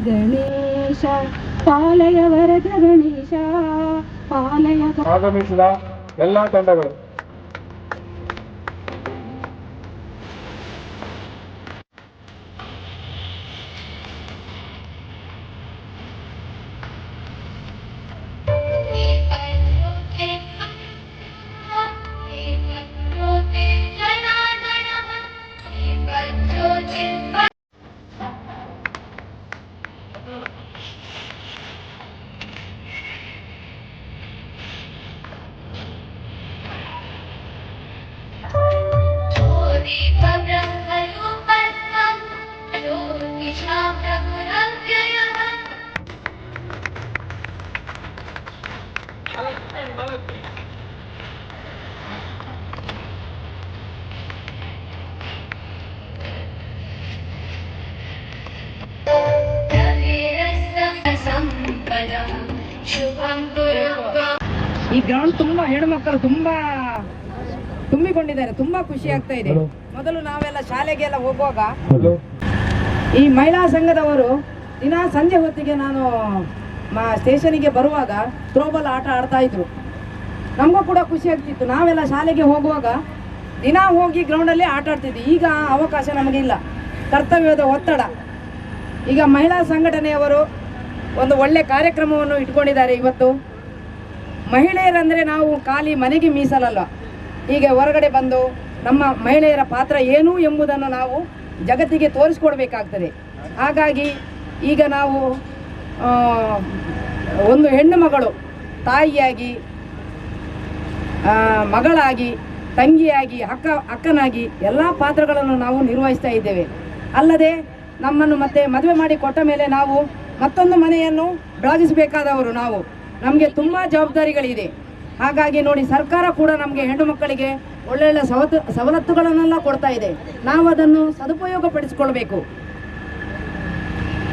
ಗಣೇಶ ಪಾಲಯ ವರದ ಗಣೇಶ ಪಾಲಯ. ಆಗಮಿಸಿದ ಎಲ್ಲಾ ತಂಡಗಳು ಈ ಗ್ರೌಂಡ್ ತುಂಬಾ ಹೆಣ್ಮಕ್ಕಳು ತುಂಬಾ ತುಂಬಿಕೊಂಡಿದ್ದಾರೆ. ತುಂಬಾ ಖುಷಿ ಆಗ್ತಾ ಇದೆ. ಮೊದಲು ನಾವೆಲ್ಲ ಶಾಲೆಗೆಲ್ಲ ಹೋಗುವಾಗ ಈ ಮಹಿಳಾ ಸಂಘದವರು ದಿನ ಸಂಜೆ ಹೊತ್ತಿಗೆ ನಾನು ಸ್ಟೇಷನಿಗೆ ಬರುವಾಗ ಥ್ರೋಬಾಲ್ ಆಟ ಆಡ್ತಾ ಇದ್ರು. ನಮಗೂ ಕೂಡ ಖುಷಿ ಆಗ್ತಿತ್ತು. ನಾವೆಲ್ಲ ಶಾಲೆಗೆ ಹೋಗುವಾಗ ದಿನ ಹೋಗಿ ಗ್ರೌಂಡಲ್ಲಿ ಆಟ ಆಡ್ತಿದ್ವಿ. ಈಗ ಆ ಅವಕಾಶ ನಮಗಿಲ್ಲ, ಕರ್ತವ್ಯದ ಒತ್ತಡ. ಈಗ ಮಹಿಳಾ ಸಂಘಟನೆಯವರು ಒಂದು ಒಳ್ಳೆ ಕಾರ್ಯಕ್ರಮವನ್ನು ಇಟ್ಕೊಂಡಿದ್ದಾರೆ. ಇವತ್ತು ಮಹಿಳೆಯರಂದರೆ ನಾವು ಖಾಲಿ ಮನೆಗೆ ಮೀಸಲಲ್ಲ, ಹೀಗೆ ಹೊರಗಡೆ ಬಂದು ನಮ್ಮ ಮಹಿಳೆಯರ ಪಾತ್ರ ಏನು ಎಂಬುದನ್ನು ನಾವು ಜಗತ್ತಿಗೆ ತೋರಿಸ್ಕೊಡ್ಬೇಕಾಗ್ತದೆ. ಹಾಗಾಗಿ ಈಗ ನಾವು ಒಂದು ಹೆಣ್ಣು ಮಗಳು ತಾಯಿಯಾಗಿ, ಮಗಳಾಗಿ, ತಂಗಿಯಾಗಿ, ಅಕ್ಕನಾಗಿ ಎಲ್ಲ ಪಾತ್ರಗಳನ್ನು ನಾವು ನಿರ್ವಹಿಸ್ತಾ ಇದ್ದೇವೆ. ಅಲ್ಲದೆ ನಮ್ಮನ್ನು ಮತ್ತೆ ಮದುವೆ ಮಾಡಿ ಕೊಟ್ಟ ಮೇಲೆ ನಾವು ಮತ್ತೊಂದು ಮನೆಯನ್ನು ಬೆಳಗಿಸಬೇಕಾದವರು ನಾವು. ನಮಗೆ ತುಂಬ ಜವಾಬ್ದಾರಿಗಳಿದೆ. ಹಾಗಾಗಿ ನೋಡಿ, ಸರ್ಕಾರ ಕೂಡ ನಮಗೆ ಹೆಣ್ಣು ಮಕ್ಕಳಿಗೆ ಒಳ್ಳೊಳ್ಳೆ ಸವಲತ್ತುಗಳನ್ನೆಲ್ಲ ಕೊಡ್ತಾ ಇದೆ. ನಾವು ಅದನ್ನು ಸದುಪಯೋಗ ಪಡಿಸಿಕೊಳ್ಬೇಕು.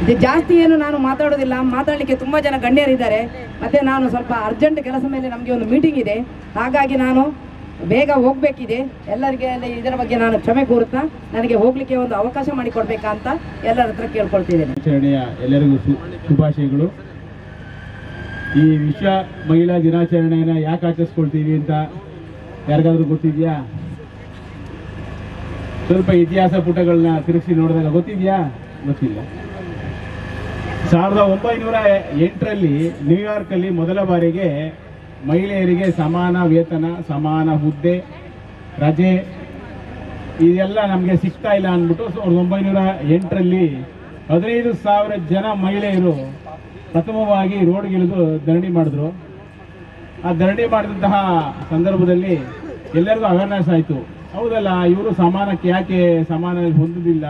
ಇದು ಜಾಸ್ತಿ ಏನು ನಾನು ಮಾತಾಡೋದಿಲ್ಲ, ಮಾತಾಡಲಿಕ್ಕೆ ತುಂಬ ಜನ ಗಣ್ಯರಿದ್ದಾರೆ. ಮತ್ತು ನಾನು ಸ್ವಲ್ಪ ಅರ್ಜೆಂಟ್ ಕೆಲಸ ಮೇಲೆ ನಮಗೆ ಒಂದು ಮೀಟಿಂಗ್ ಇದೆ, ಹಾಗಾಗಿ ನಾನು ಬೇಗ ಹೋಗಬೇಕಿದೆ. ಎಲ್ಲರಿಗೆ ಇದರ ಬಗ್ಗೆ ನಾನು ಕ್ಷಮೆ ಕೋರುತ್ತಾ ನನಗೆ ಹೋಗಲಿಕ್ಕೆ ಒಂದು ಅವಕಾಶ ಮಾಡಿಕೊಡ್ಬೇಕಂತ ಎಲ್ಲರ ಹತ್ರ ಕೇಳ್ಕೊಳ್ತಿದ್ದೇನೆ. ಎಲ್ಲರಿಗೂ ಶುಭಾಶಯಗಳು. ಈ ವಿಶ್ವ ಮಹಿಳಾ ದಿನಾಚರಣೆಯನ್ನು ಯಾಕೆ ಆಚರಿಸ್ಕೊಳ್ತೀವಿ ಅಂತ ಯಾರಿಗಾದ್ರೂ ಗೊತ್ತಿದೆಯಾ? ಸ್ವಲ್ಪ ಇತಿಹಾಸ ಪುಟಗಳನ್ನ ತಿರುಗಿಸಿ ನೋಡಿದಾಗ ಗೊತ್ತಿದೆಯಾ? ಗೊತ್ತಿಲ್ಲ. 1908ರಲ್ಲಿ ನ್ಯೂಯಾರ್ಕಲ್ಲಿ ಮೊದಲ ಬಾರಿಗೆ ಮಹಿಳೆಯರಿಗೆ ಸಮಾನ ವೇತನ, ಸಮಾನ ಹುದ್ದೆ, ರಜೆ ಇದೆಲ್ಲ ನಮಗೆ ಸಿಗ್ತಾ ಇಲ್ಲ ಅಂದ್ಬಿಟ್ಟು 1908ರಲ್ಲಿ 15,000 ಜನ ಮಹಿಳೆಯರು ಪ್ರಥಮವಾಗಿ ರೋಡ್ಗಿಳಿದು ಧರಣಿ ಮಾಡಿದ್ರು. ಆ ಧರಣಿ ಮಾಡಿದಂತಹ ಸಂದರ್ಭದಲ್ಲಿ ಎಲ್ಲರಿಗೂ ಅವೇರ್ನೆಸ್ ಆಯಿತು. ಹೌದಲ್ಲ, ಇವರು ಸಮಾನಕ್ಕೆ ಯಾಕೆ ಸಮಾನ ಹೊಂದುದಿಲ್ಲ,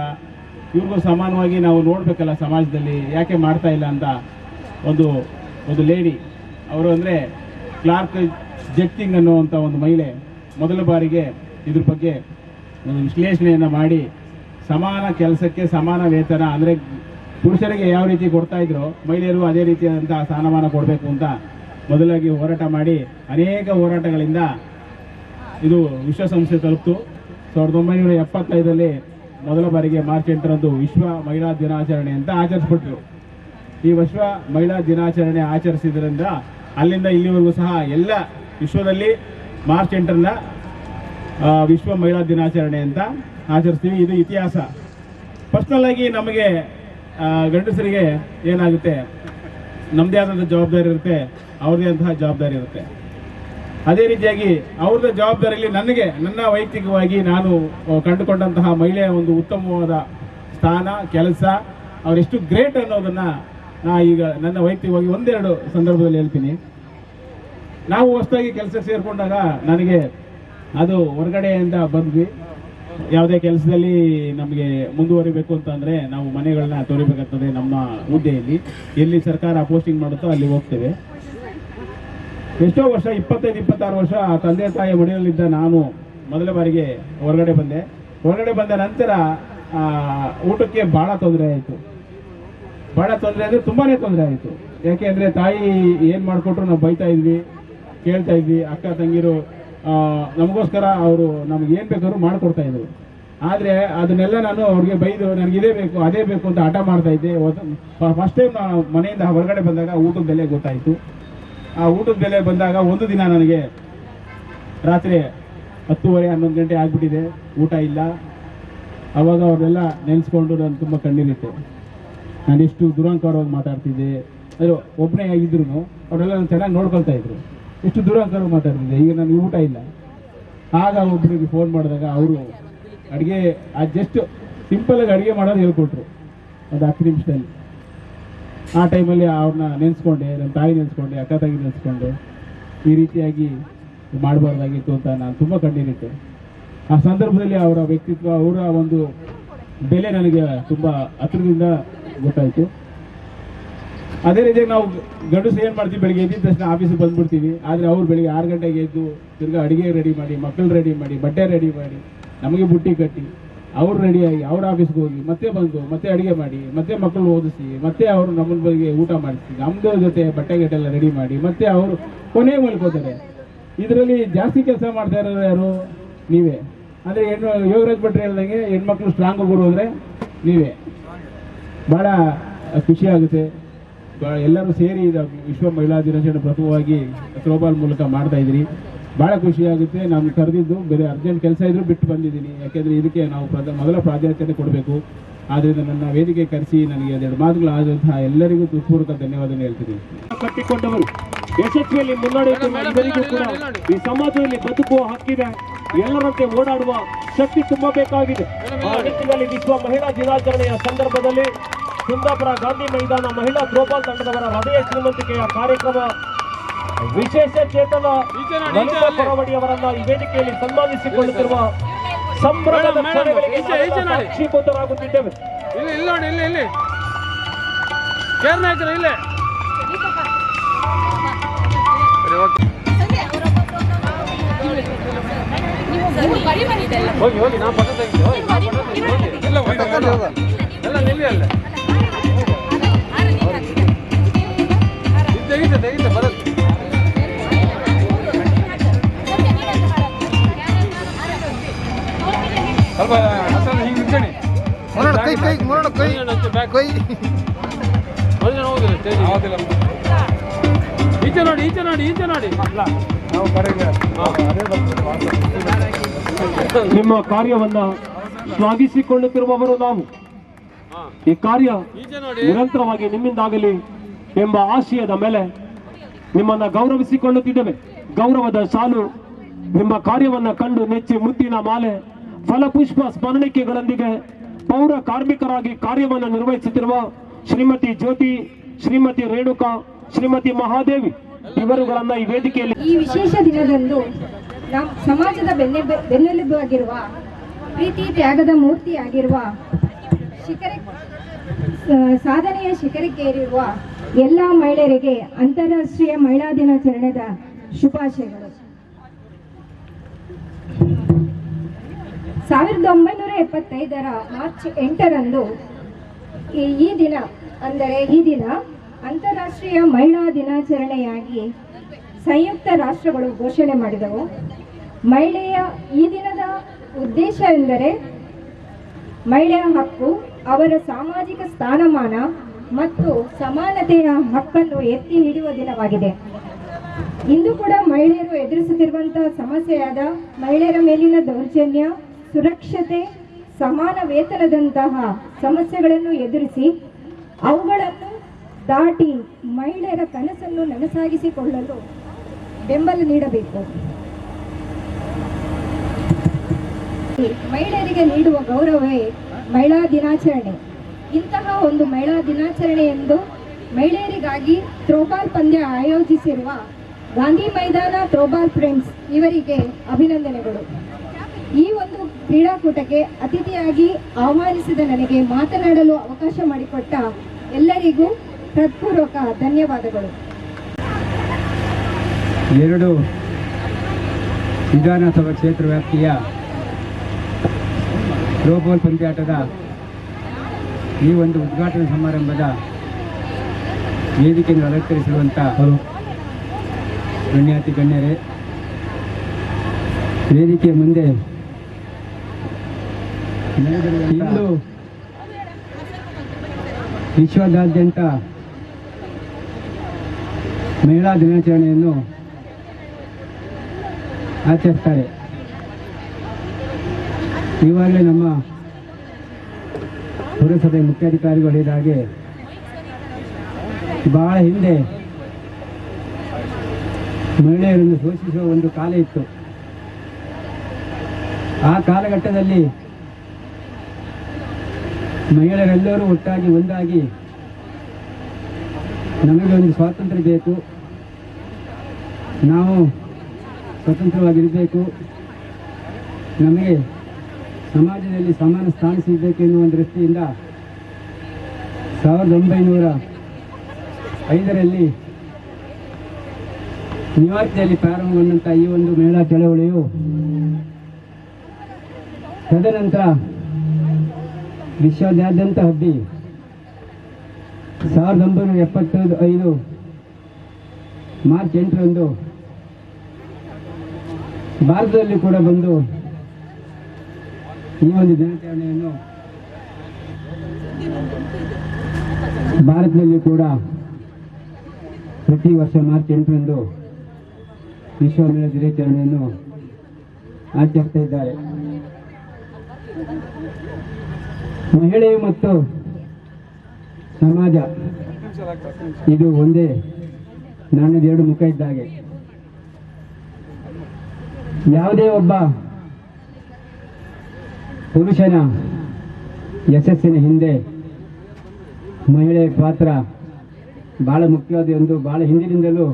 ಇವ್ರಿಗೂ ಸಮಾನವಾಗಿ ನಾವು ನೋಡ್ಬೇಕಲ್ಲ ಸಮಾಜದಲ್ಲಿ, ಯಾಕೆ ಮಾಡ್ತಾ ಇಲ್ಲ ಅಂತ ಒಂದು ಲೇಡಿ, ಅವರು ಅಂದರೆ ಕ್ಲಾರ್ಕ್ ಜೆಟ್ಟಿಂಗ್ ಅನ್ನುವಂಥ ಒಂದು ಮಹಿಳೆ ಮೊದಲ ಬಾರಿಗೆ ಇದ್ರ ಬಗ್ಗೆ ಒಂದು ವಿಶ್ಲೇಷಣೆಯನ್ನು ಮಾಡಿ ಸಮಾನ ಕೆಲಸಕ್ಕೆ ಸಮಾನ ವೇತನ ಅಂದರೆ ಪುರುಷರಿಗೆ ಯಾವ ರೀತಿ ಕೊಡ್ತಾ ಇದ್ರು ಮಹಿಳೆಯರು ಅದೇ ರೀತಿಯಾದಂತಹ ಸ್ಥಾನಮಾನ ಕೊಡಬೇಕು ಅಂತ ಮೊದಲಾಗಿ ಹೋರಾಟ ಮಾಡಿ ಅನೇಕ ಹೋರಾಟಗಳಿಂದ ಇದು ವಿಶ್ವಸಂಸ್ಥೆ ತಲುಪಿತು. 1975ರಲ್ಲಿ ಮೊದಲ ಬಾರಿಗೆ ಮಾರ್ಚ್ 8ರಂದು ವಿಶ್ವ ಮಹಿಳಾ ದಿನಾಚರಣೆ ಅಂತ ಆಚರಿಸ್ಬಿಟ್ರು. ಈ ವಿಶ್ವ ಮಹಿಳಾ ದಿನಾಚರಣೆ ಆಚರಿಸಿದ್ರಿಂದ ಅಲ್ಲಿಂದ ಇಲ್ಲಿವರೆಗೂ ಸಹ ಎಲ್ಲ ವಿಶ್ವದಲ್ಲಿ ಮಾರ್ಚ್ 8ರಂದ ವಿಶ್ವ ಮಹಿಳಾ ದಿನಾಚರಣೆ ಅಂತ ಆಚರಿಸ್ತೀವಿ. ಇದು ಇತಿಹಾಸ. ಪರ್ಸನಲ್ ಆಗಿ ನಮಗೆ ಗಂಡಸರಿಗೆ ಏನಾಗುತ್ತೆ, ನಮ್ಮದೇ ಆದಂಥ ಜವಾಬ್ದಾರಿ ಇರುತ್ತೆ, ಅವ್ರದೇ ಅಂತಹ ಜವಾಬ್ದಾರಿ ಇರುತ್ತೆ. ಅದೇ ರೀತಿಯಾಗಿ ಅವ್ರದ್ದು ಜವಾಬ್ದಾರಿಯಲ್ಲಿ ನನ್ನ ವೈಯಕ್ತಿಕವಾಗಿ ನಾನು ಕಂಡುಕೊಂಡಂತಹ ಮಹಿಳೆಯ ಒಂದು ಉತ್ತಮವಾದ ಸ್ಥಾನ, ಕೆಲಸ, ಅವರೆಷ್ಟು ಗ್ರೇಟ್ ಅನ್ನೋದನ್ನು ನಾ ಈಗ ನನ್ನ ವೈಯಕ್ತಿಕವಾಗಿ ಒಂದೆರಡು ಸಂದರ್ಭದಲ್ಲಿ ಹೇಳ್ತೀನಿ. ನಾವು ಹೊಸದಾಗಿ ಕೆಲಸ ಸೇರಿಕೊಂಡಾಗ ನನಗೆ ಅದು ಹೊರಗಡೆಯಿಂದ ಬಂದ್ವಿ. ಯಾವುದೇ ಕೆಲಸದಲ್ಲಿ ನಮಗೆ ಮುಂದುವರಿಬೇಕು ಅಂತಂದರೆ ನಾವು ಮನೆಗಳನ್ನ ತೊರಿಬೇಕಾಗ್ತದೆ. ನಮ್ಮ ಹುದ್ದೆಯಲ್ಲಿ ಎಲ್ಲಿ ಸರ್ಕಾರ ಪೋಸ್ಟಿಂಗ್ ಮಾಡುತ್ತೋ ಅಲ್ಲಿ ಹೋಗ್ತೇವೆ. ಎಷ್ಟೋ ವರ್ಷ, 25-26 ವರ್ಷ ತಂದೆ ತಾಯಿ ಮನೆಯಲ್ಲಿದ್ದ ನಾನು ಮೊದಲ ಬಾರಿಗೆ ಹೊರಗಡೆ ಬಂದ ನಂತರ ಊಟಕ್ಕೆ ಭಾಳ ತೊಂದರೆ ಆಯಿತು. ಅಂದರೆ ತುಂಬಾ ತೊಂದರೆ ಆಯಿತು. ಯಾಕೆ ಅಂದರೆ ತಾಯಿ ಏನು ಮಾಡಿಕೊಟ್ರು ನಾವು ಬೈತಾ ಇದ್ವಿ, ಕೇಳ್ತಾ ಇದ್ವಿ. ಅಕ್ಕ ತಂಗಿರು ನಮಗೋಸ್ಕರ ಅವರು ನಮ್ಗೆ ಏನು ಬೇಕಾದ್ರೂ ಮಾಡಿಕೊಡ್ತಾ ಇದ್ರು. ಆದರೆ ಅದನ್ನೆಲ್ಲ ನಾನು ಅವ್ರಿಗೆ ಬೈದು ನನಗೆ ಇದೇ ಬೇಕು ಅದೇ ಬೇಕು ಅಂತ ಹಠ ಮಾಡ್ತಾ ಇದ್ದೆ. ಫಸ್ಟ್ ಟೈಮ್ ನಾನು ಮನೆಯಿಂದ ಹೊರಗಡೆ ಬಂದಾಗ ಊಟದ ಬೆಲೆ ಗೊತ್ತಾಯಿತು. ಆ ಊಟದ ಬೆಲೆ ಬಂದಾಗ ಒಂದು ದಿನ ನನಗೆ ರಾತ್ರಿ 10:30-11 ಗಂಟೆ ಆಗಿಬಿಟ್ಟಿದೆ, ಊಟ ಇಲ್ಲ. ಆವಾಗ ಅವ್ರನ್ನೆಲ್ಲ ನೆನೆಸ್ಕೊಂಡು ನಾನು ತುಂಬ ಕಣ್ಣೀರಿಟ್ಟೆ. ನಾನು ಎಷ್ಟು ದುರಂಕಾರವಾಗಿ ಮಾತಾಡ್ತಿದ್ದೆ, ಅದು ಒಬ್ಬನೇ ಆಗಿದ್ರು ಅವರೆಲ್ಲ ನಾನು ಚೆನ್ನಾಗಿ ನೋಡ್ಕೊಳ್ತಾ ಇದ್ರು. ಎಷ್ಟು ದುರಂಕಾರವಾಗಿ ಮಾತಾಡ್ತಿದ್ದೆ. ಈಗ ನನಗೆ ಊಟ ಇಲ್ಲ. ಆಗ ಒಬ್ಬರಿಗೆ ಫೋನ್ ಮಾಡಿದಾಗ ಅವರು ಅಡುಗೆ ಜಸ್ಟ್ ಸಿಂಪಲಾಗಿ ಅಡುಗೆ ಮಾಡೋದು ಹೇಳ್ಕೊಟ್ರು ಒಂದು 10 ನಿಮಿಷದಲ್ಲಿ. ಆ ಟೈಮಲ್ಲಿ ಅವ್ರನ್ನ ನೆನೆಸ್ಕೊಂಡೆ, ನನ್ನ ತಾಯಿ ನೆನೆಸ್ಕೊಂಡೆ, ಅಕ್ಕ ತಾಯಿ ನೆನೆಸ್ಕೊಂಡೆ. ಈ ರೀತಿಯಾಗಿ ಮಾಡಬಾರ್ದಾಗಿತ್ತು ಅಂತ ನಾನು ತುಂಬ ಕಣ್ಣೀರಿಟ್ಟೆ. ಆ ಸಂದರ್ಭದಲ್ಲಿ ಅವರ ವ್ಯಕ್ತಿತ್ವ, ಅವರ ಒಂದು ಬೆಲೆ ನನಗೆ ತುಂಬ ಹತ್ತಿರದಿಂದ ಗೊತ್ತಾಯಿತು. ಅದೇ ರೀತಿಯಾಗಿ ನಾವು ಗಂಡಸು ಏನು ಮಾಡ್ತೀವಿ, ಬೆಳಿಗ್ಗೆ ಎದ್ದಿದ ತಕ್ಷಣ ಆಫೀಸಿಗೆ ಬಂದ್ಬಿಡ್ತೀವಿ. ಆದರೆ ಅವ್ರು ಬೆಳಿಗ್ಗೆ 6 ಗಂಟೆಗೆ ಎದ್ದು ತಿರ್ಗಿ ಅಡುಗೆ ರೆಡಿ ಮಾಡಿ, ಮಕ್ಕಳು ರೆಡಿ ಮಾಡಿ, ಬಟ್ಟೆ ರೆಡಿ ಮಾಡಿ, ನಮಗೆ ಬುಟ್ಟಿ ಕಟ್ಟಿ, ಅವ್ರು ರೆಡಿಯಾಗಿ ಅವ್ರ ಆಫೀಸ್ಗೆ ಹೋಗಿ ಮತ್ತೆ ಬಂದು ಮತ್ತೆ ಅಡುಗೆ ಮಾಡಿ, ಮತ್ತೆ ಮಕ್ಕಳು ಓದಿಸಿ, ಮತ್ತೆ ಅವರು ನಮ್ಮನ ಬಗ್ಗೆ ಊಟ ಮಾಡಿಸಿ, ನಮ್ಮದು ಜೊತೆ ಬಟ್ಟೆ ಗೆಟ್ಟೆಲ್ಲ ರೆಡಿ ಮಾಡಿ, ಮತ್ತೆ ಅವರು ಕೊನೆ ಮಲ್ಕೋತಾರೆ. ಇದರಲ್ಲಿ ಜಾಸ್ತಿ ಕೆಲಸ ಮಾಡ್ತಾ ಇರೋದು ಯಾರು? ನೀವೇ. ಅಂದರೆ ಯೋಗರಾಜ್ ಭಟ್ರು ಹೇಳ್ದಂಗೆ ಹೆಣ್ಮಕ್ಳು ಸ್ಟ್ರಾಂಗ್ ಹೋದ್ರೆ ನೀವೇ. ಭಾಳ ಖುಷಿ ಆಗುತ್ತೆ. ಎಲ್ಲರೂ ಸೇರಿ ವಿಶ್ವ ಮಹಿಳಾ ದಿನಾಚರಣೆ ಪ್ರಥಮವಾಗಿ ಥ್ರೋಬಾಲ್ ಮೂಲಕ ಮಾಡ್ತಾ ಇದ್ದೀರಿ. ಭಾಳ ಖುಷಿ ಆಗುತ್ತೆ. ನಾನು ಕರೆದಿದ್ದು ಬೇರೆ ಅರ್ಜೆಂಟ್ ಕೆಲಸ ಇದ್ರೂ ಬಿಟ್ಟು ಬಂದಿದ್ದೀನಿ. ಯಾಕೆಂದರೆ ಇದಕ್ಕೆ ನಾವು ಮೊದಲ ಪ್ರಾಧಾನ್ಯತೆ ಕೊಡಬೇಕು. ಆದ್ದರಿಂದ ನನ್ನ ವೇದಿಕೆ ಕರೆಸಿ ನನಗೆ 2 ಮಾತುಗಳಾದಂತಹ ಎಲ್ಲರಿಗೂ ಹೃತ್ಪೂರ್ವಕ ಧನ್ಯವಾದ ಹೇಳ್ತೀನಿ. ಕಟ್ಟಿಕೊಂಡವರು ಯಶಸ್ವಿಯಲ್ಲಿ ಮುನ್ನಡೆಯುತ್ತಿರುವ ಎಲ್ಲರಿಗೂ ಕೂಡ ಈ ಸಮಾಜದಲ್ಲಿ ಬದುಕುವ ಹಕ್ಕಿದೆ. ಎಲ್ಲರಂತೆ ಓಡಾಡುವ ಶಕ್ತಿ ತುಂಬಬೇಕಾಗಿದೆ. ಆ ನಿಟ್ಟಿನಲ್ಲಿ ವಿಶ್ವ ಮಹಿಳಾ ದಿನಾಚರಣೆಯ ಸಂದರ್ಭದಲ್ಲಿ ಕುಂದಾಪುರ ಗಾಂಧಿ ಮೈದಾನ ಮಹಿಳಾ ಥ್ರೋಬಾಲ್ ತಂಡದವರ ಹೃದಯ ಶ್ರೀಮಂತಿಕೆಯ ಕಾರ್ಯಕ್ರಮ ವಿಶೇಷ ಚೇತನ ಲಲಿತಾ ಕೊರವಡಿಯವರನ್ನ ಈ ವೇದಿಕೆಯಲ್ಲಿ ಸನ್ಮಾನಿಸಿಕೊಳ್ಳುತ್ತಿರುವ ಸಂಭ್ರಮದ ಕ್ಷಣಗಳಿಗೆ ಸಾಕ್ಷೀಭೂತರಾಗುತ್ತಿದ್ದೇವೆ. ಇಲ್ಲಿ ಕೇರ್ನಾಯ್ಕರ ಇಲ್ಲೇ ಹೋಗಿ ಹೋಗಿ ನಾ ಪಕ್ಕ ತೆಗಿದ್ದೆ ಎಲ್ಲ ನಿಲ್ಲಿ ಅಲ್ಲ ತೆಗಿತೆ ಬರುತ್ತೆ. ಸ್ವಲ್ಪ ಹಿಂಗೆ ನಿಂತ್ಕೊಳ್ಳಿ. ಈಚೆ ನೋಡಿ ನಿಮ್ಮ ಕಾರ್ಯವನ್ನ ಶ್ಲಾಘಿಸಿಕೊಳ್ಳುತ್ತಿರುವವರು ನಾವು. ಈ ಕಾರ್ಯ ನಿರಂತರವಾಗಿ ನಿಮ್ಮಿಂದಾಗಲಿ ಎಂಬ ಆಶಯದ ಮೇಲೆ ನಿಮ್ಮನ್ನ ಗೌರವಿಸಿಕೊಳ್ಳುತ್ತಿದ್ದೇವೆ. ಗೌರವದ ಸಾಲು ನಿಮ್ಮ ಕಾರ್ಯವನ್ನ ಕಂಡು ನೆಚ್ಚಿ ಮುತ್ತಿನ ಮಾಲೆ ಫಲಪುಷ್ಪ ಸ್ಮರಣಿಕೆಗಳೊಂದಿಗೆ ಪೌರ ಕಾರ್ಮಿಕರಾಗಿ ಕಾರ್ಯವನ್ನು ನಿರ್ವಹಿಸುತ್ತಿರುವ ಶ್ರೀಮತಿ ಜ್ಯೋತಿ, ಶ್ರೀಮತಿ ರೇಣುಕಾ, ಶ್ರೀಮತಿ ಮಹಾದೇವಿ ಇವರುಗಳನ್ನ ಈ ವೇದಿಕೆಯಲ್ಲಿ ಈ ವಿಶೇಷ ದಿನದಂದು ನಮ್ಮ ಸಮಾಜದ ಬೆನ್ನೆಲುಬು ಆಗಿರುವ, ಪ್ರೀತಿ ತ್ಯಾಗದ ಮೂರ್ತಿಯಾಗಿರುವ, ಸಾಧನೆಯ ಶಿಖರಕ್ಕೇರಿರುವ ಎಲ್ಲ ಮಹಿಳೆಯರಿಗೆ ಅಂತಾರಾಷ್ಟ್ರೀಯ ಮಹಿಳಾ ದಿನಾಚರಣೆದ ಶುಭಾಶಯಗಳು. 1975 ಮಾರ್ಚ್ 8ರಂದು ಈ ದಿನ ಅಂತಾರಾಷ್ಟ್ರೀಯ ಮಹಿಳಾ ದಿನಾಚರಣೆಯಾಗಿ ಸಂಯುಕ್ತ ರಾಷ್ಟ್ರಗಳು ಘೋಷಣೆ ಮಾಡಿದವು. ಮಹಿಳೆಯ ಈ ದಿನದ ಉದ್ದೇಶ ಎಂದರೆ ಮಹಿಳೆಯ ಹಕ್ಕು, ಅವರ ಸಾಮಾಜಿಕ ಸ್ಥಾನಮಾನ ಮತ್ತು ಸಮಾನತೆಯ ಹಕ್ಕನ್ನು ಎತ್ತಿ ಹಿಡಿಯುವ ದಿನವಾಗಿದೆ. ಇಂದು ಕೂಡ ಮಹಿಳೆಯರು ಎದುರಿಸುತ್ತಿರುವಂತಹ ಸಮಸ್ಯೆಯಾದ ಮಹಿಳೆಯರ ಮೇಲಿನ ದೌರ್ಜನ್ಯ, ಸುರಕ್ಷತೆ, ಸಮಾನ ವೇತನದಂತಹ ಸಮಸ್ಯೆಗಳನ್ನು ಎದುರಿಸಿ ಅವುಗಳನ್ನು ದಾಟಿ ಮಹಿಳೆಯರ ಕನಸನ್ನು ನನಸಾಗಿಸಿಕೊಳ್ಳಲು ಬೆಂಬಲ ನೀಡಬೇಕು. ಮಹಿಳೆಯರಿಗೆ ನೀಡುವ ಗೌರವವೇ ಮಹಿಳಾ ದಿನಾಚರಣೆ. ಇಂತಹ ಒಂದು ಮಹಿಳಾ ದಿನಾಚರಣೆ ಎಂದು ಮಹಿಳೆಯರಿಗಾಗಿ ಥ್ರೋಬಾಲ್ ಪಂದ್ಯ ಆಯೋಜಿಸಿರುವ ಗಾಂಧಿ ಮೈದಾನ ಥ್ರೋಬಾಲ್ ಫ್ರೆಂಡ್ಸ್ ಇವರಿಗೆ ಅಭಿನಂದನೆಗಳು. ಈ ಒಂದು ಕ್ರೀಡಾಕೂಟಕ್ಕೆ ಅತಿಥಿಯಾಗಿ ಆಹ್ವಾನಿಸಿದ ನನಗೆ ಮಾತನಾಡಲು ಅವಕಾಶ ಮಾಡಿಕೊಟ್ಟ ಎಲ್ಲರಿಗೂ ಹೃತ್ಪೂರ್ವಕ ಧನ್ಯವಾದಗಳು. 2 ವಿಧಾನಸಭಾ ಕ್ಷೇತ್ರ ವ್ಯಾಪ್ತಿಯ ಥ್ರೋಬಾಲ್ ಪಂದ್ಯಾಟದ ಈ ಒಂದು ಉದ್ಘಾಟನಾ ಸಮಾರಂಭದ ವೇದಿಕೆಯನ್ನು ಅಲಂಕರಿಸಿರುವಂಥ ಗಣ್ಯಾತಿ ಗಣ್ಯರೇ, ವೇದಿಕೆಯ ಮುಂದೆ ಇಂದು ವಿಶ್ವದಾದ್ಯಂತ ಮಹಿಳಾ ದಿನಾಚರಣೆಯನ್ನು ಆಚರಿಸ್ತಾರೆ. ಈವಾಗಲೇ ನಮ್ಮ ಪುರಸಭೆ ಮುಖ್ಯಾಧಿಕಾರಿಗಳು ಹೇಳಿದ ಹಾಗೆ ಬಹಳ ಹಿಂದೆ ಮಹಿಳೆಯರನ್ನು ಶೋಷಿಸುವ ಒಂದು ಕಾಲ ಇತ್ತು. ಆ ಕಾಲಘಟ್ಟದಲ್ಲಿ ಮಹಿಳೆಯರೆಲ್ಲರೂ ಒಟ್ಟಾಗಿ ಒಂದಾಗಿ ನಮಗೆ ಒಂದು ಸ್ವಾತಂತ್ರ್ಯ ಬೇಕು, ನಾವು ಸ್ವತಂತ್ರವಾಗಿರಬೇಕು, ನಮಗೆ ಸಮಾಜದಲ್ಲಿ ಸಮಾನ ಸ್ಥಾನ ಸಿಗಬೇಕು ಎನ್ನುವ ದೃಷ್ಟಿಯಿಂದ 1905ರಲ್ಲಿ ನ್ಯೂಯಾರ್ಕ್ನಲ್ಲಿ ಪ್ರಾರಂಭಗೊಂಡಂಥ ಈ ಒಂದು ಮಹಿಳಾ ಚಳವಳಿಯು ತದನಂತರ ವಿಶ್ವದಾದ್ಯಂತ ಹಬ್ಬಿ 1975 ಮಾರ್ಚ್ 8ರಂದು ಭಾರತದಲ್ಲಿ ಕೂಡ ಬಂದು ಈ ಒಂದು ದಿನಾಚರಣೆಯನ್ನು ಭಾರತದಲ್ಲಿ ಕೂಡ ಪ್ರತಿ ವರ್ಷ ಮಾರ್ಚ್ 8ರಂದು ವಿಶ್ವ ಮಹಿಳಾ ದಿನಾಚರಣೆಯನ್ನು ಆಚರಿಸ್ತಾ ಇದ್ದಾರೆ. ಮಹಿಳೆಯು ಮತ್ತು ಸಮಾಜ ಇದು ಒಂದೇ ನಾಣ್ಯದ ಎರಡು ಮುಖ ಇದ್ದಾಗೆ. ಯಾವುದೇ ಒಬ್ಬ ಪುರುಷನ ಯಶಸ್ಸಿನ ಹಿಂದೆ ಮಹಿಳೆಯ ಪಾತ್ರ ಬಹಳ ಮುಖ್ಯವಾದ ಎಂದು ಬಹಳ ಹಿಂದಿನಿಂದಲೂ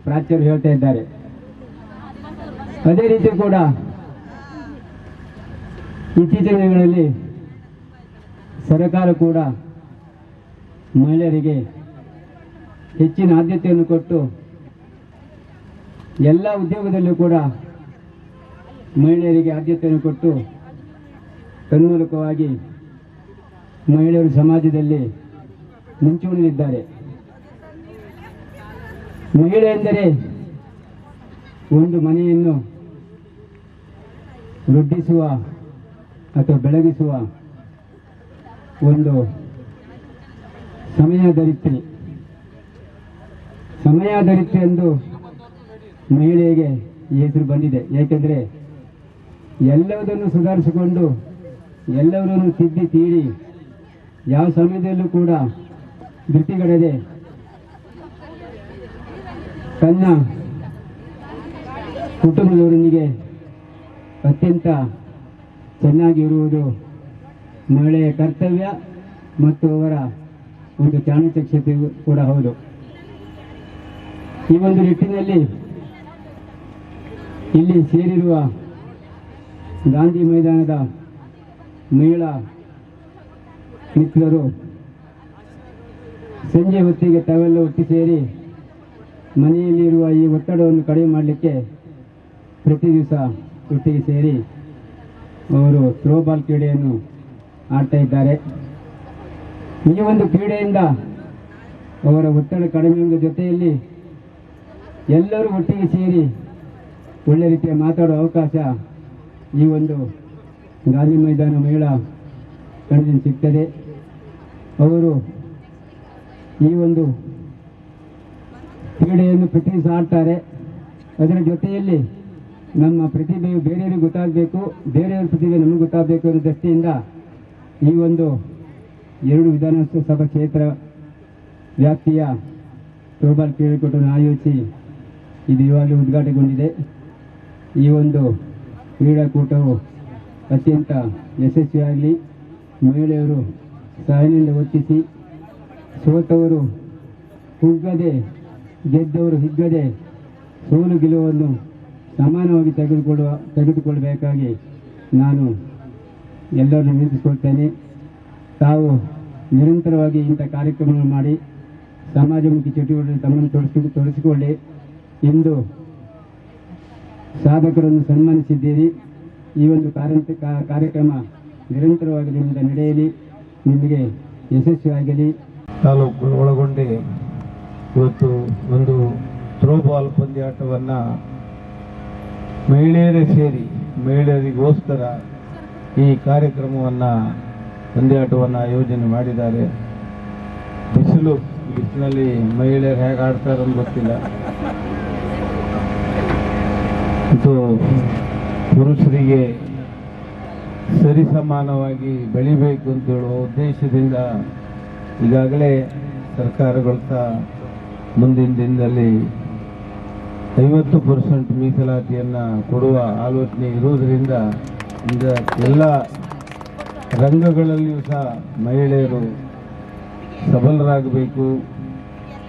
ಪ್ರಾಚ್ಯರು ಹೇಳ್ತಾ ಇದ್ದಾರೆ. ಅದೇ ರೀತಿ ಕೂಡ ಇತ್ತೀಚಿನ ದಿನಗಳಲ್ಲಿ ಸರ್ಕಾರ ಕೂಡ ಮಹಿಳೆಯರಿಗೆ ಹೆಚ್ಚಿನ ಆದ್ಯತೆಯನ್ನು ಕೊಟ್ಟು ಎಲ್ಲ ಉದ್ಯೋಗದಲ್ಲೂ ಕೂಡ ಮಹಿಳೆಯರಿಗೆ ಆದ್ಯತೆಯನ್ನು ಕೊಟ್ಟು ತನ್ಮೂಲಕವಾಗಿ ಮಹಿಳೆಯರು ಸಮಾಜದಲ್ಲಿ ಮುಂಚೂಣಿಯಲ್ಲಿದ್ದಾರೆ. ಮಹಿಳೆ ಎಂದರೆ ಒಂದು ಮನೆಯನ್ನು ವೃದ್ಧಿಸುವ ಅಥವಾ ಬೆಳಗಿಸುವ ಒಂದು ಸಮಯಧರಿತ್ರಿ ಎಂದು ಮಹಿಳೆಗೆ ಈ ಹೆಸರು ಬಂದಿದೆ. ಏಕೆಂದರೆ ಎಲ್ಲವುದನ್ನು ಸುಧಾರಿಸಿಕೊಂಡು ಎಲ್ಲವರನ್ನು ತಿದ್ದಿ ತೀಡಿ ಯಾವ ಸಮಯದಲ್ಲೂ ಕೂಡ ಧೃತಿಗಡದೆ ತನ್ನ ಕುಟುಂಬದವರೊಂದಿಗೆ ಅತ್ಯಂತ ಚೆನ್ನಾಗಿರುವುದು ಮಹಿಳೆಯ ಕರ್ತವ್ಯ ಮತ್ತು ಅವರ ಒಂದು ಚಾಣಾಕ್ಷತೆ ಕೂಡ ಹೌದು. ಈ ಒಂದು ನಿಟ್ಟಿನಲ್ಲಿ ಇಲ್ಲಿ ಸೇರಿರುವ ಗಾಂಧಿ ಮೈದಾನದ ಮಹಿಳಾ ಮಿತ್ರರು ಸಂಜೆ ಹೊತ್ತಿಗೆ ತಾವೆಲ್ಲ ಒಟ್ಟು ಸೇರಿ ಮನೆಯಲ್ಲಿರುವ ಈ ಒತ್ತಡವನ್ನು ಕಡಿಮೆ ಮಾಡಲಿಕ್ಕೆ ಪ್ರತಿ ದಿವಸ ಒಟ್ಟಿಗೆ ಸೇರಿ ಅವರು ಥ್ರೋಬಾಲ್ ಕ್ರೀಡೆಯನ್ನು ಆಡ್ತಾ ಇದ್ದಾರೆ. ಈ ಒಂದು ಕ್ರೀಡೆಯಿಂದ ಅವರ ಒತ್ತಡ ಕಡಿಮೆಯ ಜೊತೆಯಲ್ಲಿ ಎಲ್ಲರೂ ಒಟ್ಟಿಗೆ ಸೇರಿ ಒಳ್ಳೆ ರೀತಿಯ ಮಾತಾಡುವ ಅವಕಾಶ ಈ ಒಂದು ಗಾಂಧಿ ಮೈದಾನ ಮಹಿಳಾ ತಂಡದಿಂದ ಸಿಗ್ತದೆ. ಅವರು ಈ ಒಂದು ಕ್ರೀಡೆಯನ್ನು ಪ್ರತಿ ದಿವಸ ಆಡ್ತಾರೆ. ಅದರ ಜೊತೆಯಲ್ಲಿ ನಮ್ಮ ಪ್ರತಿಭೆಯು ಬೇರೆಯವರಿಗೆ ಗೊತ್ತಾಗಬೇಕು, ಬೇರೆಯವರ ಪ್ರತಿಭೆ ನಮಗೆ ಗೊತ್ತಾಗಬೇಕು ಅನ್ನೋ ದೃಷ್ಟಿಯಿಂದ ಈ ಒಂದು 2 ವಿಧಾನಸಭಾ ಕ್ಷೇತ್ರ ವ್ಯಾಪ್ತಿಯ ಥ್ರೋಬಾಲ್ ಕ್ರೀಡಾಕೂಟವನ್ನು ಆಯೋಜಿಸಿ ಇದು ಇವಾಗಲೇ ಉದ್ಘಾಟನೆಗೊಂಡಿದೆ. ಈ ಒಂದು ಕ್ರೀಡಾಕೂಟವು ಅತ್ಯಂತ ಯಶಸ್ವಿಯಾಗಲಿ, ಮಹಿಳೆಯರು ಸಹನೆಯಿಂದ ವರ್ತಿಸಿ ಸೋತವರು ಕುಗ್ಗದೆ ಗೆದ್ದವರು ಹಿಗ್ಗದೆ ಸೋಲು ಗೆಲುವನ್ನು ಸಮಾನವಾಗಿ ತೆಗೆದುಕೊಳ್ಳಬೇಕಾಗಿ ನಾನು ಎಲ್ಲರನ್ನು ವಿನಂತಿಸಿಕೊಳ್ತೇನೆ. ತಾವು ನಿರಂತರವಾಗಿ ಇಂಥ ಕಾರ್ಯಕ್ರಮಗಳನ್ನು ಮಾಡಿ ಸಮಾಜಮುಖಿ ಚಟುವಟಿಕೆಗಳಲ್ಲಿ ತಮ್ಮನ್ನು ತೊಡಗಿಸಿಕೊಳ್ಳಿ. ಇಂದು ಸಾಧಕರನ್ನು ಸನ್ಮಾನಿಸಿದ್ದೀರಿ. ಈ ಒಂದು ಕಾರ್ಯಕ್ರಮ ನಿರಂತರವಾಗಿ ನಿಮ್ಮಿಂದ ನಡೆಯಲಿ, ನಿಮಗೆ ಯಶಸ್ವಿಯಾಗಲಿ. ತಾಲೂಕು ಒಳಗೊಂಡು ಇವತ್ತು ಒಂದು ಥ್ರೋಬಾಲ್ ಪಂದ್ಯಾಟವನ್ನು ಮಹಿಳೆಯರೇ ಸೇರಿ ಮಹಿಳೆಯರಿಗೋಸ್ಕರ ಈ ಕಾರ್ಯಕ್ರಮವನ್ನು ಪಂದ್ಯಾಟವನ್ನು ಆಯೋಜನೆ ಮಾಡಿದ್ದಾರೆ. ಬಿಸಿಲಿನಲ್ಲಿ ಮಹಿಳೆಯರು ಹೇಗೆ ಆಡ್ತಾರೆ ಅಂತ ಗೊತ್ತಿಲ್ಲ. ಇದು ಪುರುಷರಿಗೆ ಸರಿಸಮಾನವಾಗಿ ಬೆಳಿಬೇಕು ಅಂತ ಹೇಳುವ ಉದ್ದೇಶದಿಂದ ಈಗಾಗಲೇ ಸರ್ಕಾರಗಳು ಸಹ ಮುಂದಿನ ದಿನದಲ್ಲಿ 50% ಮೀಸಲಾತಿಯನ್ನು ಕೊಡುವ ಆಲೋಚನೆ ಇರುವುದರಿಂದ ಈಗ ಎಲ್ಲ ರಂಗಗಳಲ್ಲಿಯೂ ಸಹ ಮಹಿಳೆಯರು ಸಬಲರಾಗಬೇಕು,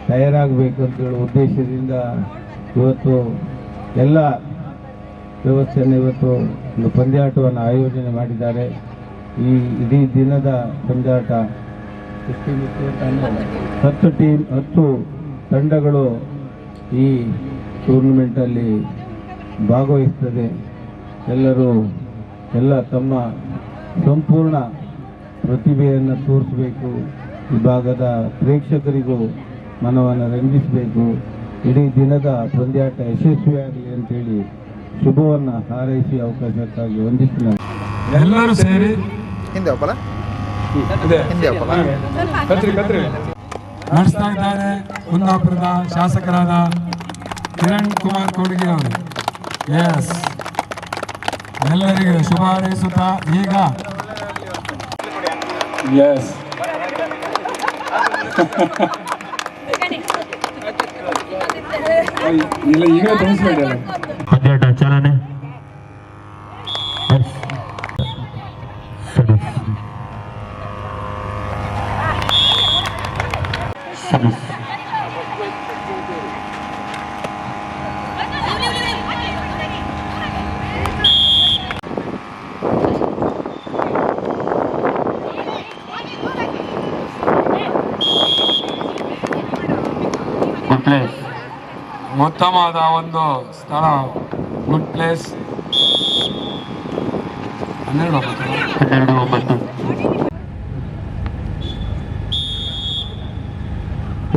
ತಯಾರಾಗಬೇಕು ಅಂತ ಹೇಳುವ ಉದ್ದೇಶದಿಂದ ಇವತ್ತು ಎಲ್ಲ ವ್ಯವಸ್ಥೆಯನ್ನು ಇವತ್ತು ಒಂದು ಪಂದ್ಯಾಟವನ್ನು ಆಯೋಜನೆ ಮಾಡಿದ್ದಾರೆ. ಈ ಇಡೀ ದಿನದ ಪಂದ್ಯಾಟ 10 ತಂಡಗಳು ಈ ಟೂರ್ನಮೆಂಟಲ್ಲಿ ಭಾಗವಹಿಸ್ತದೆ. ಎಲ್ಲ ತಮ್ಮ ಸಂಪೂರ್ಣ ಪ್ರತಿಭೆಯನ್ನು ತೋರಿಸಬೇಕು, ಈ ಭಾಗದ ಪ್ರೇಕ್ಷಕರಿಗೂ ಮನವನ್ನು ರಂಜಿಸಬೇಕು. ಇಡೀ ದಿನದ ಪಂದ್ಯಾಟ ಯಶಸ್ವಿಯಾಗಲಿ ಅಂತೇಳಿ ಶುಭವನ್ನು ಹಾರೈಸಿ ಅವಕಾಶಕ್ಕಾಗಿ ವಂದಿಸಿದ ಎಲ್ಲರೂ ಸೇರಿ ನಡೆಸ್ತಾ ಇದ್ದಾರೆ ಕುಂದಾಪುರದ ಶಾಸಕರಾದ ಕಿರಣ್ ಕುಮಾರ್ ಕೊಡ್ಗಿ ಅವರು. ಎಸ್, ಎಲ್ಲರಿಗೂ ಶುಭ ಹಾರೈಸುತ್ತಾ ಈಗ ಎಸ್ ಇಲ್ಲ ಈಗ ತೋರಿಸ್ಬೇಡಿ ಪಂದ್ಯಾಟ ಚಾಲನೆ. ಉತ್ತಮವಾದ ಒಂದು ಸ್ಥಳ, ಗುಡ್ ಪ್ಲೇಸ್. 12-9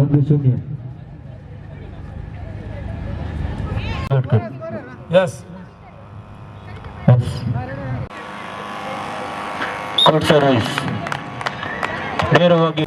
1-0. ಎಸ್, ನೇರವಾಗಿ